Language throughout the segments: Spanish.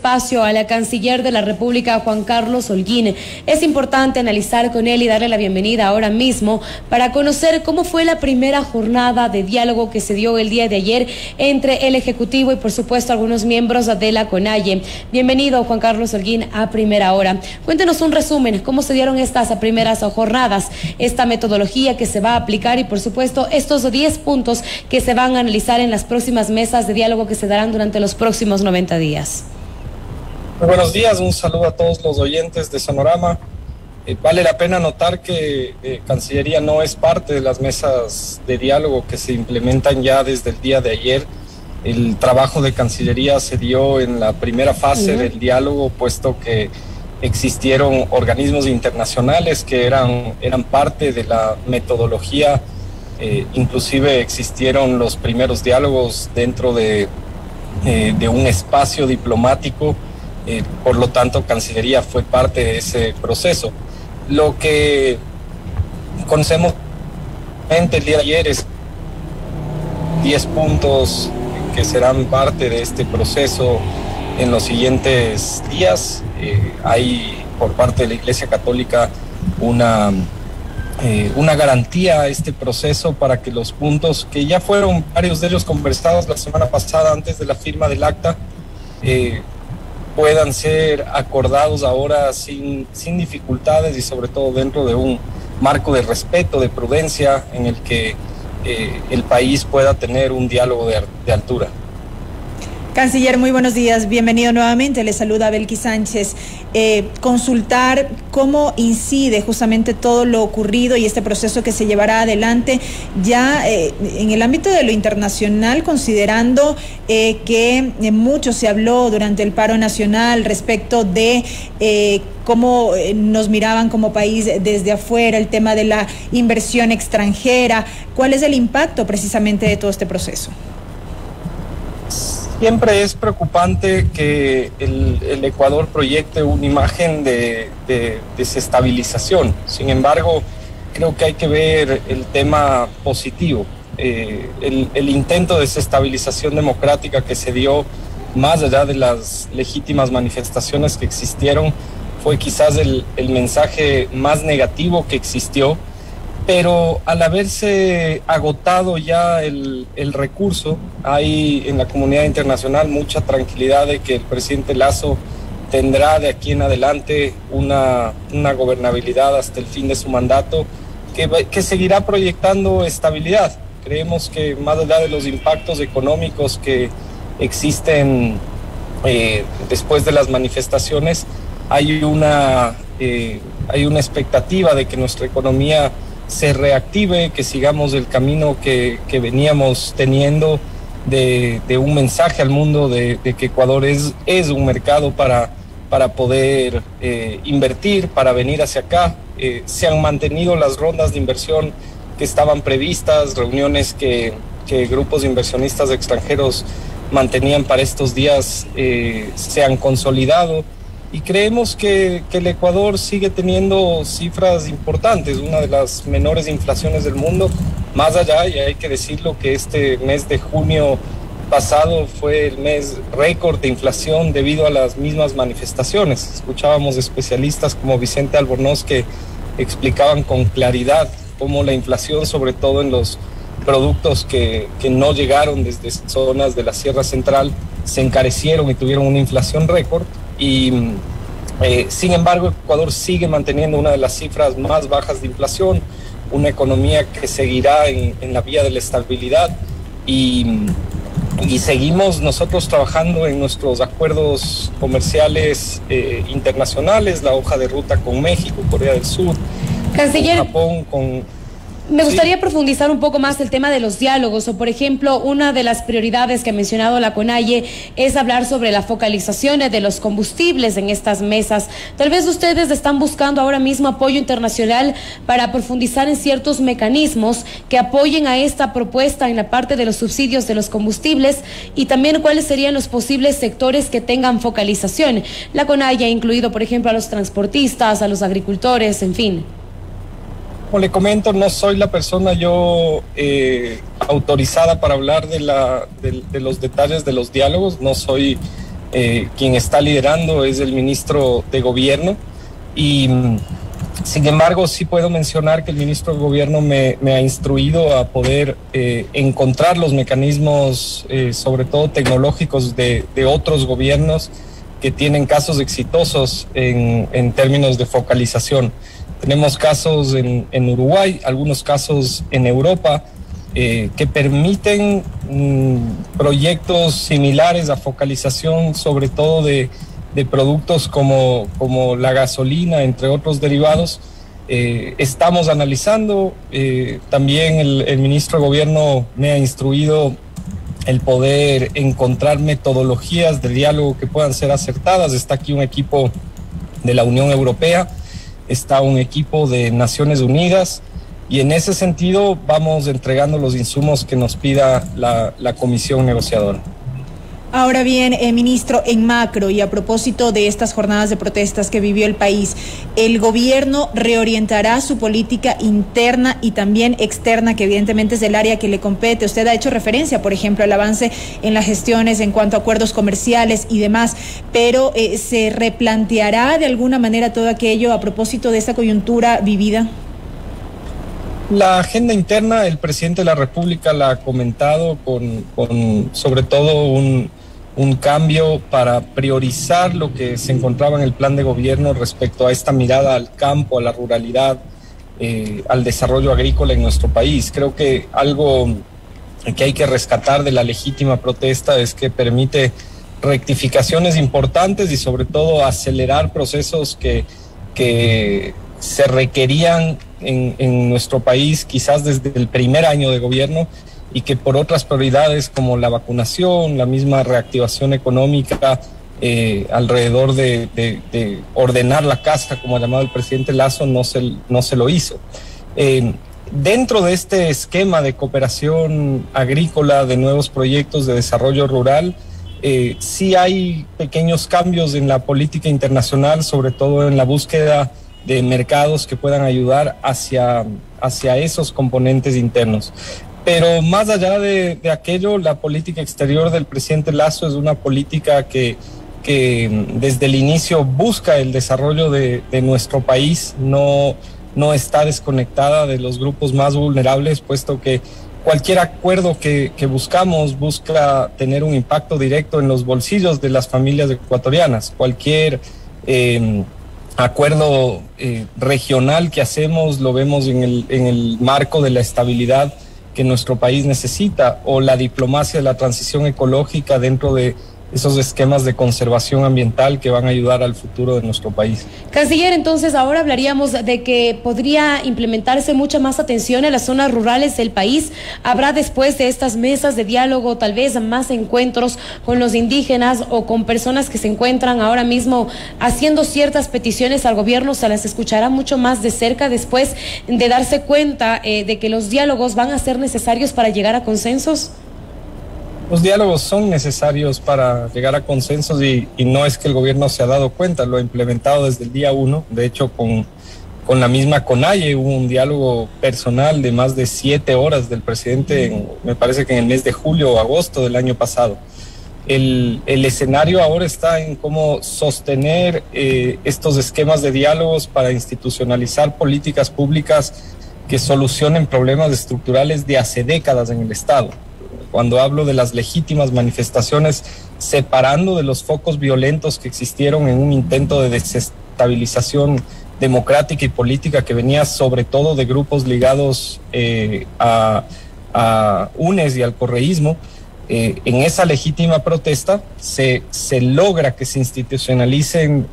espacio a la canciller de la República, Juan Carlos Holguín. Es importante analizar con él y darle la bienvenida ahora mismo para conocer cómo fue la primera jornada de diálogo que se dio el día de ayer entre el Ejecutivo y por supuesto algunos miembros de la CONAIE. Bienvenido, Juan Carlos Holguín, a Primera Hora. Cuéntenos un resumen, cómo se dieron estas primeras jornadas, esta metodología que se va a aplicar y por supuesto estos 10 puntos que se van a analizar en las próximas mesas de diálogo que se darán durante los próximos 90 días. Muy buenos días, un saludo a todos los oyentes de Sonorama. Vale la pena notar que Cancillería no es parte de las mesas de diálogo que se implementan ya desde el día de ayer. El trabajo de Cancillería se dio en la primera fase del diálogo, puesto que existieron organismos internacionales que eran parte de la metodología. Inclusive existieron los primeros diálogos dentro de un espacio diplomático. Por lo tanto, Cancillería fue parte de ese proceso. Lo que conocemos el día de ayer es 10 puntos que serán parte de este proceso en los siguientes días. Hay por parte de la Iglesia Católica una garantía a este proceso para que los puntos que ya fueron varios de ellos conversados la semana pasada antes de la firma del acta puedan ser acordados ahora sin dificultades y sobre todo dentro de un marco de respeto, de prudencia en el que el país pueda tener un diálogo de altura. Canciller, muy buenos días, bienvenido nuevamente, le saluda Belkis Sánchez. Consultar cómo incide justamente todo lo ocurrido y este proceso que se llevará adelante ya en el ámbito de lo internacional, considerando que mucho se habló durante el paro nacional respecto de cómo nos miraban como país desde afuera, el tema de la inversión extranjera. ¿Cuál es el impacto precisamente de todo este proceso? Siempre es preocupante que el Ecuador proyecte una imagen de desestabilización. Sin embargo, creo que hay que ver el tema positivo. El intento de desestabilización democrática que se dio, más allá de las legítimas manifestaciones que existieron, fue quizás el mensaje más negativo que existió. Pero al haberse agotado ya el recurso, hay en la comunidad internacional mucha tranquilidad de que el presidente Lasso tendrá de aquí en adelante una gobernabilidad hasta el fin de su mandato que seguirá proyectando estabilidad. Creemos que más allá de los impactos económicos que existen después de las manifestaciones, hay una expectativa de que nuestra economía se reactive, que sigamos el camino que veníamos teniendo de un mensaje al mundo de que Ecuador es un mercado para poder invertir, para venir hacia acá. Se han mantenido las rondas de inversión que estaban previstas, reuniones que grupos de inversionistas extranjeros mantenían para estos días se han consolidado. Y creemos que el Ecuador sigue teniendo cifras importantes, una de las menores inflaciones del mundo. Más allá, y hay que decirlo, que este mes de junio pasado fue el mes récord de inflación debido a las mismas manifestaciones. Escuchábamos especialistas como Vicente Albornoz que explicaban con claridad cómo la inflación, sobre todo en los productos que no llegaron desde zonas de la Sierra Central, se encarecieron y tuvieron una inflación récord. Y sin embargo, Ecuador sigue manteniendo una de las cifras más bajas de inflación, una economía que seguirá en la vía de la estabilidad y seguimos nosotros trabajando en nuestros acuerdos comerciales internacionales, la hoja de ruta con México, Corea del Sur, Canciller, con Japón, me gustaría profundizar un poco más el tema de los diálogos, o por ejemplo, una de las prioridades que ha mencionado la CONAIE es hablar sobre la focalización de los combustibles en estas mesas. Tal vez ustedes están buscando ahora mismo apoyo internacional para profundizar en ciertos mecanismos que apoyen a esta propuesta en la parte de los subsidios de los combustibles y también cuáles serían los posibles sectores que tengan focalización. La CONAIE ha incluido, por ejemplo, a los transportistas, a los agricultores, en fin. Como le comento, no soy la persona yo autorizada para hablar de los detalles de los diálogos. No soy quien está liderando es el ministro de Gobierno y sin embargo sí puedo mencionar que el ministro de Gobierno me ha instruido a poder encontrar los mecanismos, sobre todo tecnológicos, de otros gobiernos que tienen casos exitosos en términos de focalización. Tenemos casos en Uruguay, algunos casos en Europa, que permiten proyectos similares a focalización, sobre todo de productos como la gasolina, entre otros derivados. Estamos analizando, también el ministro de Gobierno me ha instruido el poder encontrar metodologías de diálogo que puedan ser acertadas. Está aquí un equipo de la Unión Europea, está un equipo de Naciones Unidas, y en ese sentido vamos entregando los insumos que nos pida la comisión negociadora. Ahora bien, ministro, en macro y a propósito de estas jornadas de protestas que vivió el país, ¿el gobierno reorientará su política interna y también externa, que evidentemente es el área que le compete? Usted ha hecho referencia, por ejemplo, al avance en las gestiones en cuanto a acuerdos comerciales y demás, pero ¿se replanteará de alguna manera todo aquello a propósito de esta coyuntura vivida? La agenda interna, el presidente de la República la ha comentado con sobre todo un cambio para priorizar lo que se encontraba en el plan de gobierno respecto a esta mirada al campo, a la ruralidad, al desarrollo agrícola en nuestro país. Creo que algo que hay que rescatar de la legítima protesta es que permite rectificaciones importantes y sobre todo acelerar procesos que se requerían en nuestro país quizás desde el primer año de gobierno, y que por otras prioridades como la vacunación, la misma reactivación económica, alrededor de ordenar la casa, como ha llamado el presidente Lasso, no se lo hizo. Dentro de este esquema de cooperación agrícola, de nuevos proyectos de desarrollo rural, sí hay pequeños cambios en la política internacional, sobre todo en la búsqueda de mercados que puedan ayudar hacia esos componentes internos. Pero más allá de aquello, la política exterior del presidente Lasso es una política que desde el inicio busca el desarrollo de nuestro país, no está desconectada de los grupos más vulnerables, puesto que cualquier acuerdo que buscamos busca tener un impacto directo en los bolsillos de las familias ecuatorianas. Cualquier acuerdo regional que hacemos lo vemos en el marco de la estabilidad que nuestro país necesita, o la diplomacia de la transición ecológica dentro de esos esquemas de conservación ambiental que van a ayudar al futuro de nuestro país. Canciller, entonces ahora hablaríamos de que podría implementarse mucha más atención en las zonas rurales del país. ¿Habrá después de estas mesas de diálogo tal vez más encuentros con los indígenas o con personas que se encuentran ahora mismo haciendo ciertas peticiones al gobierno? ¿Se las escuchará mucho más de cerca después de darse cuenta de que los diálogos van a ser necesarios para llegar a consensos? Los diálogos son necesarios para llegar a consensos y no es que el gobierno se ha dado cuenta, lo ha implementado desde el día 1. De hecho, con la misma CONAIE hubo un diálogo personal de más de 7 horas del presidente, me parece que en el mes de julio o agosto del año pasado. El escenario ahora está en cómo sostener estos esquemas de diálogos para institucionalizar políticas públicas que solucionen problemas estructurales de hace décadas en el Estado. Cuando hablo de las legítimas manifestaciones, separando de los focos violentos que existieron en un intento de desestabilización democrática y política que venía sobre todo de grupos ligados a UNES y al correísmo, en esa legítima protesta se logra que se institucionalicen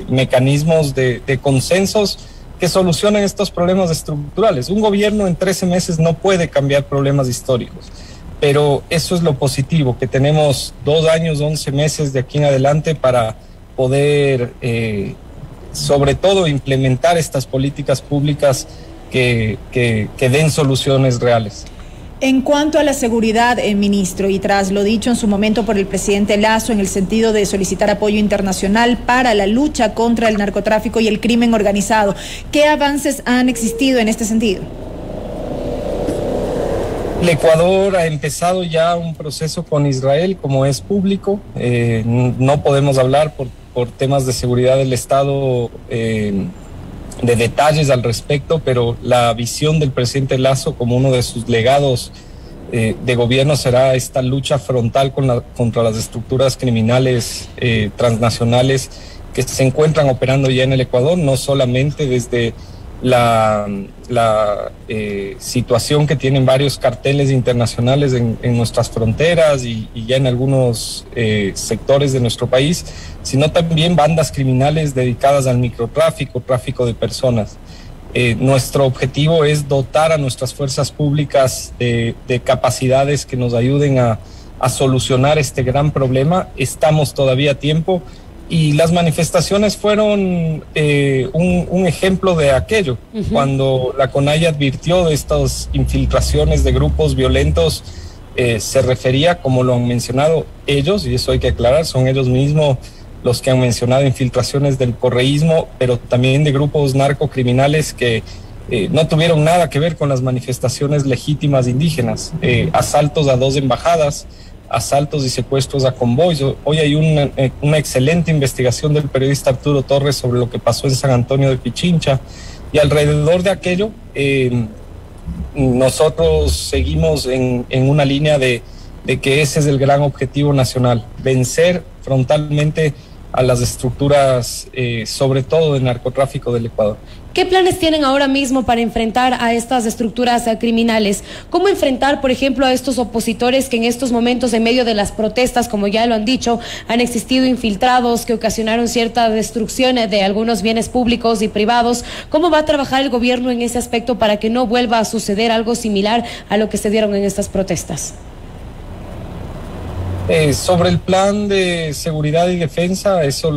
mecanismos de consensos que solucionen estos problemas estructurales. Un gobierno en 13 meses no puede cambiar problemas históricos. Pero eso es lo positivo, que tenemos 2 años, 11 meses de aquí en adelante para poder, sobre todo, implementar estas políticas públicas que den soluciones reales. En cuanto a la seguridad, ministro, y tras lo dicho en su momento por el presidente Lasso en el sentido de solicitar apoyo internacional para la lucha contra el narcotráfico y el crimen organizado, ¿qué avances han existido en este sentido? El Ecuador ha empezado ya un proceso con Israel, como es público. No podemos hablar por temas de seguridad del Estado de detalles al respecto, pero la visión del presidente Lasso como uno de sus legados de gobierno será esta lucha frontal contra las estructuras criminales transnacionales que se encuentran operando ya en el Ecuador, no solamente desde la situación que tienen varios carteles internacionales en nuestras fronteras y ya en algunos sectores de nuestro país, sino también bandas criminales dedicadas al microtráfico, tráfico de personas. Nuestro objetivo es dotar a nuestras fuerzas públicas de capacidades que nos ayuden a solucionar este gran problema. Estamos todavía a tiempo. Y las manifestaciones fueron un ejemplo de aquello. Cuando la CONAIE advirtió de estas infiltraciones de grupos violentos, se refería, como lo han mencionado ellos, y eso hay que aclarar, son ellos mismos los que han mencionado infiltraciones del correísmo, pero también de grupos narcocriminales que no tuvieron nada que ver con las manifestaciones legítimas indígenas. Asaltos a 2 embajadas, asaltos y secuestros a convoys. Hoy hay una excelente investigación del periodista Arturo Torres sobre lo que pasó en San Antonio de Pichincha, y alrededor de aquello nosotros seguimos en una línea de que ese es el gran objetivo nacional: vencer frontalmente a las estructuras, sobre todo de narcotráfico del Ecuador. ¿Qué planes tienen ahora mismo para enfrentar a estas estructuras criminales? ¿Cómo enfrentar, por ejemplo, a estos opositores que en estos momentos, en medio de las protestas, como ya lo han dicho, han existido infiltrados que ocasionaron cierta destrucción de algunos bienes públicos y privados? ¿Cómo va a trabajar el gobierno en ese aspecto para que no vuelva a suceder algo similar a lo que se dieron en estas protestas? Sobre el plan de seguridad y defensa, eso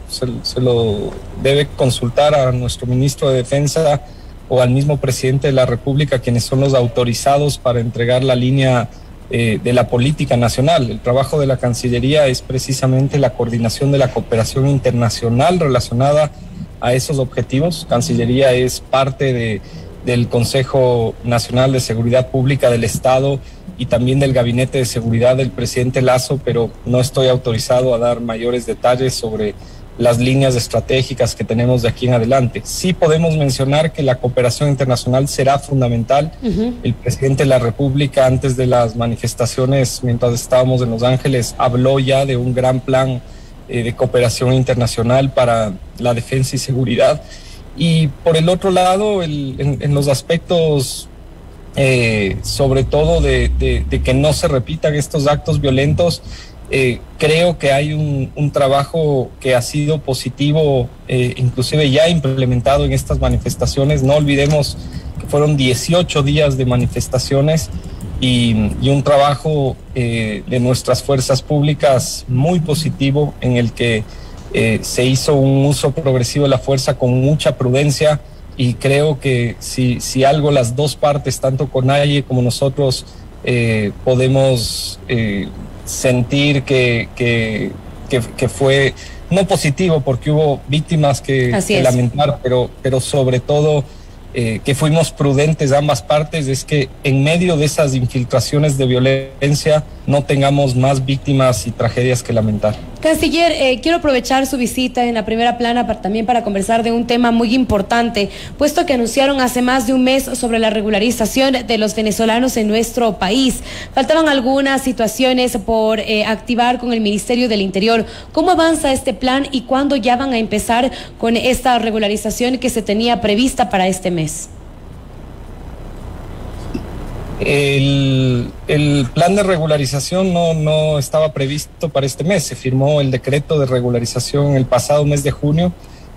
se lo debe consultar a nuestro ministro de Defensa o al mismo presidente de la República, quienes son los autorizados para entregar la línea de la política nacional. El trabajo de la Cancillería es precisamente la coordinación de la cooperación internacional relacionada a esos objetivos. Cancillería es parte del Consejo Nacional de Seguridad Pública del Estado y también del Gabinete de Seguridad del presidente Lasso, pero no estoy autorizado a dar mayores detalles sobre las líneas estratégicas que tenemos de aquí en adelante. Sí podemos mencionar que la cooperación internacional será fundamental. El presidente de la República, antes de las manifestaciones, mientras estábamos en Los Ángeles, habló ya de un gran plan de cooperación internacional para la defensa y seguridad. Y por el otro lado, en los aspectos sobre todo de que no se repitan estos actos violentos, creo que hay un trabajo que ha sido positivo, inclusive ya implementado en estas manifestaciones. No olvidemos que fueron 18 días de manifestaciones y un trabajo de nuestras fuerzas públicas muy positivo, en el que se hizo un uso progresivo de la fuerza con mucha prudencia. Y creo que si algo las dos partes, tanto CONAIE como nosotros, podemos sentir que fue no positivo, porque hubo víctimas que lamentar, pero sobre todo que fuimos prudentes ambas partes, es que en medio de esas infiltraciones de violencia no tengamos más víctimas y tragedias que lamentar. Canciller, quiero aprovechar su visita en la primera plana también para conversar de un tema muy importante, puesto que anunciaron hace más de un mes sobre la regularización de los venezolanos en nuestro país. Faltaban algunas situaciones por activar con el Ministerio del Interior. ¿Cómo avanza este plan y cuándo ya van a empezar con esta regularización que se tenía prevista para este mes? El plan de regularización no estaba previsto para este mes. Se firmó el decreto de regularización el pasado mes de junio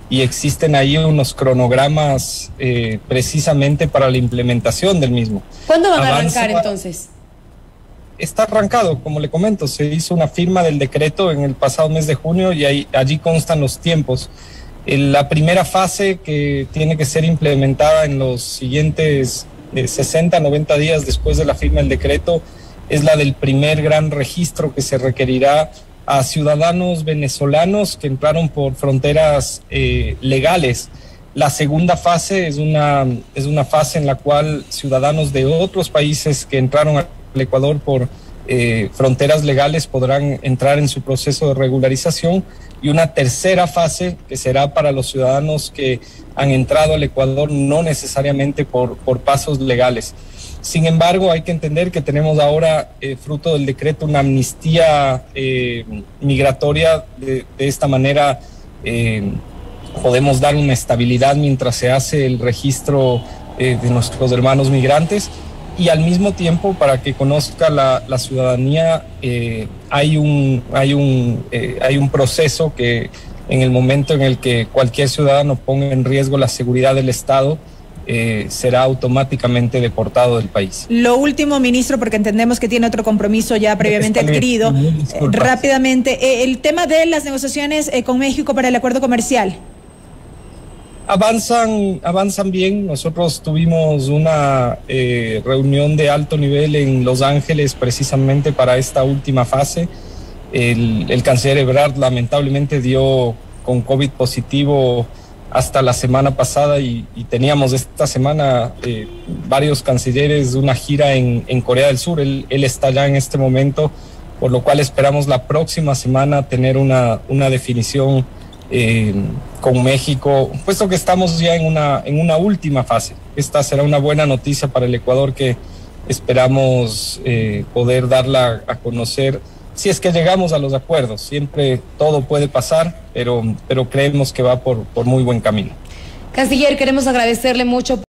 y existen ahí unos cronogramas precisamente para la implementación del mismo. ¿Cuándo van a arrancar entonces? Está arrancado, como le comento, se hizo una firma del decreto en el pasado mes de junio y allí constan los tiempos. La primera fase, que tiene que ser implementada en los siguientes 60, 90 días después de la firma del decreto, es la del primer gran registro que se requerirá a ciudadanos venezolanos que entraron por fronteras legales. La segunda fase es una fase en la cual ciudadanos de otros países que entraron al Ecuador por fronteras legales podrán entrar en su proceso de regularización, y una tercera fase que será para los ciudadanos que han entrado al Ecuador no necesariamente por pasos legales. Sin embargo, hay que entender que tenemos ahora, fruto del decreto, una amnistía migratoria. De esta manera podemos dar una estabilidad mientras se hace el registro de nuestros hermanos migrantes, y al mismo tiempo, para que conozca la ciudadanía, hay un proceso que, en el momento en el que cualquier ciudadano ponga en riesgo la seguridad del Estado, será automáticamente deportado del país. Lo último, ministro, porque entendemos que tiene otro compromiso ya previamente adquirido. Rápidamente, el tema de las negociaciones con México para el acuerdo comercial. Avanzan bien. Nosotros tuvimos una reunión de alto nivel en Los Ángeles precisamente para esta última fase. El canciller Ebrard lamentablemente dio con COVID positivo hasta la semana pasada, y teníamos esta semana varios cancilleres de una gira en Corea del Sur. Él está allá en este momento, por lo cual esperamos la próxima semana tener una definición con México, puesto que estamos ya en una última fase. Esta será una buena noticia para el Ecuador, que esperamos poder darla a conocer si es que llegamos a los acuerdos. Siempre todo puede pasar, pero creemos que va por muy buen camino. Canciller, queremos agradecerle mucho